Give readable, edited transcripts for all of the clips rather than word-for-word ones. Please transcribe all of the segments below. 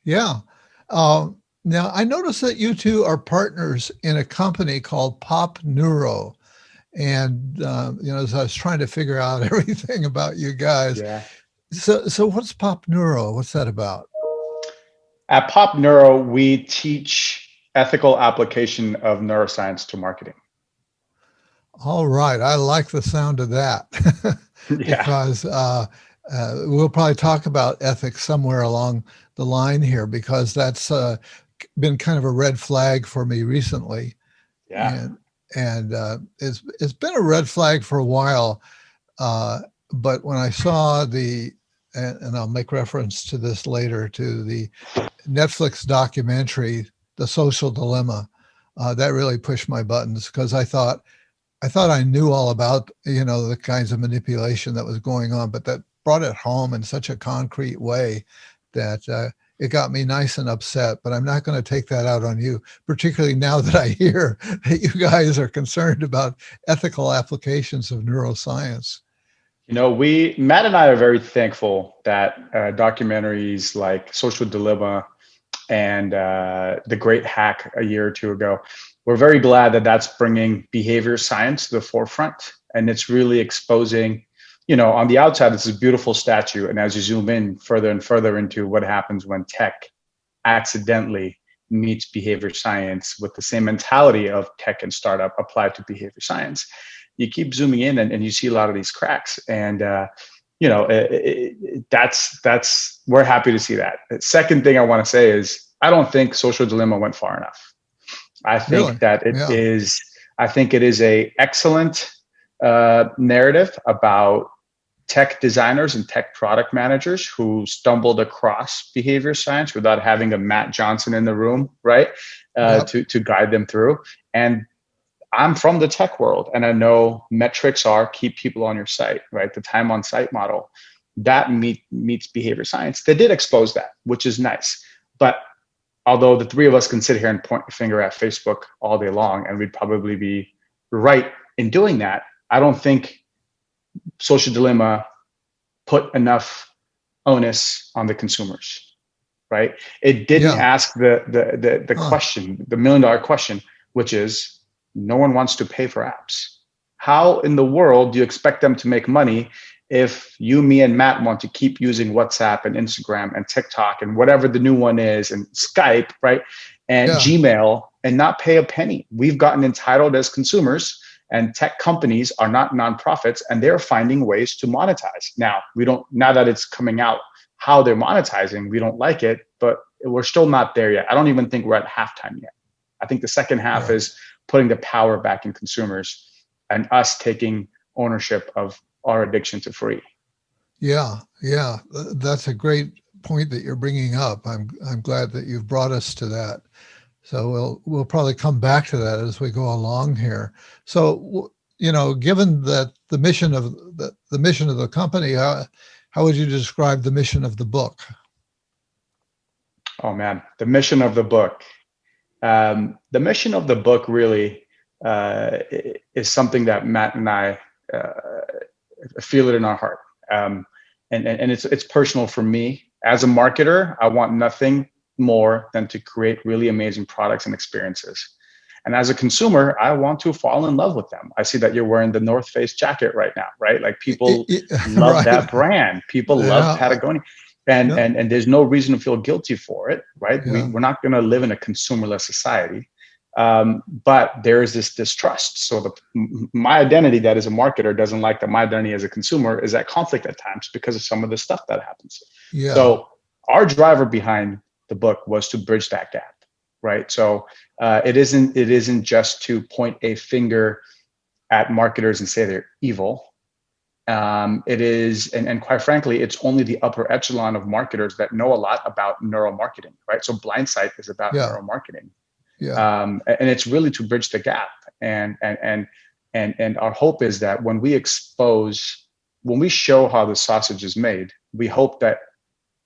Yeah. Now I noticed that you two are partners in a company called Pop Neuro. And as I was trying to figure out everything about you guys, Yeah. so what's Pop Neuro? What's that about? At Pop Neuro, we teach ethical application of neuroscience to marketing. All right, I like the sound of that Yeah. because we'll probably talk about ethics somewhere along the line here because that's been kind of a red flag for me recently, Yeah. and it's been a red flag for a while. Uh, but when I saw and I'll make reference to this later, to the Netflix documentary, The Social Dilemma, that really pushed my buttons because I thought I knew all about, the kinds of manipulation that was going on, but that brought it home in such a concrete way that it got me nice and upset. But I'm not going to take that out on you, particularly now that I hear that you guys are concerned about ethical applications of neuroscience. Matt and I are very thankful that documentaries like Social Dilemma and The Great Hack a year or two ago, we're very glad that that's bringing behavior science to the forefront. And it's really exposing, on the outside, it's a beautiful statue. And as you zoom in further and further into what happens when tech accidentally meets behavior science with the same mentality of tech and startup applied to behavior science, you keep zooming in and you see a lot of these cracks. And that's we're happy to see that. The second thing I want to say is I don't think Social Dilemma went far enough. I think Really? that Yeah. I think it is a excellent narrative about tech designers and tech product managers who stumbled across behavior science without having a Matt Johnson in the room, right? Yep. To guide them through. And I'm from the tech world, and I know metrics are keep people on your site, right? The time on site model that meets behavior science. They did expose that, which is nice. But although the three of us can sit here and point a finger at Facebook all day long, and we'd probably be right in doing that, I don't think Social Dilemma put enough onus on the consumers, right? It didn't Yeah. ask the Huh. question, the $1 million question, which is no one wants to pay for apps. How in the world do you expect them to make money if you, me, and Matt want to keep using WhatsApp and Instagram and TikTok and whatever the new one is and Skype, right? And Yeah. Gmail and not pay a penny? We've gotten entitled as consumers, and tech companies are not nonprofits, and they're finding ways to monetize. Now that it's coming out how they're monetizing, we don't like it, but we're still not there yet. I don't even think we're at halftime yet. I think the second half Yeah. is putting the power back in consumers and us taking ownership of our addiction to free. Yeah. Yeah. That's a great point that you're bringing up. I'm glad that you've brought us to that. So we'll probably come back to that as we go along here. So given that the mission of the company, how would you describe the mission of the book? Oh man, the mission of the book. The mission of the book really is something that Matt and I uh, feel it in our heart. And it's personal for me. As a marketer, I want nothing more than to create really amazing products and experiences. And as a consumer, I want to fall in love with them. I see that you're wearing the North Face jacket right now, right? Like people love Right. that brand. People love Yeah. Patagonia. And, Yeah. and, and there's no reason to feel guilty for it, right? Yeah. We're not going to live in a consumerless society. But there is this distrust. So my identity that as a marketer doesn't like that my identity as a consumer is at conflict at times because of some of the stuff that happens. Yeah. So our driver behind the book was to bridge that gap, right? So it isn't just to point a finger at marketers and say they're evil. It is, and quite frankly, it's only the upper echelon of marketers that know a lot about neuromarketing, right? So Blindsight is about Yeah. neuromarketing, Yeah. and it's really to bridge the gap. And our hope is that when we show how the sausage is made, we hope that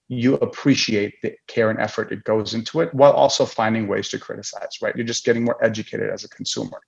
you appreciate the care and effort it goes into it while also finding ways to criticize, right? You're just getting more educated as a consumer.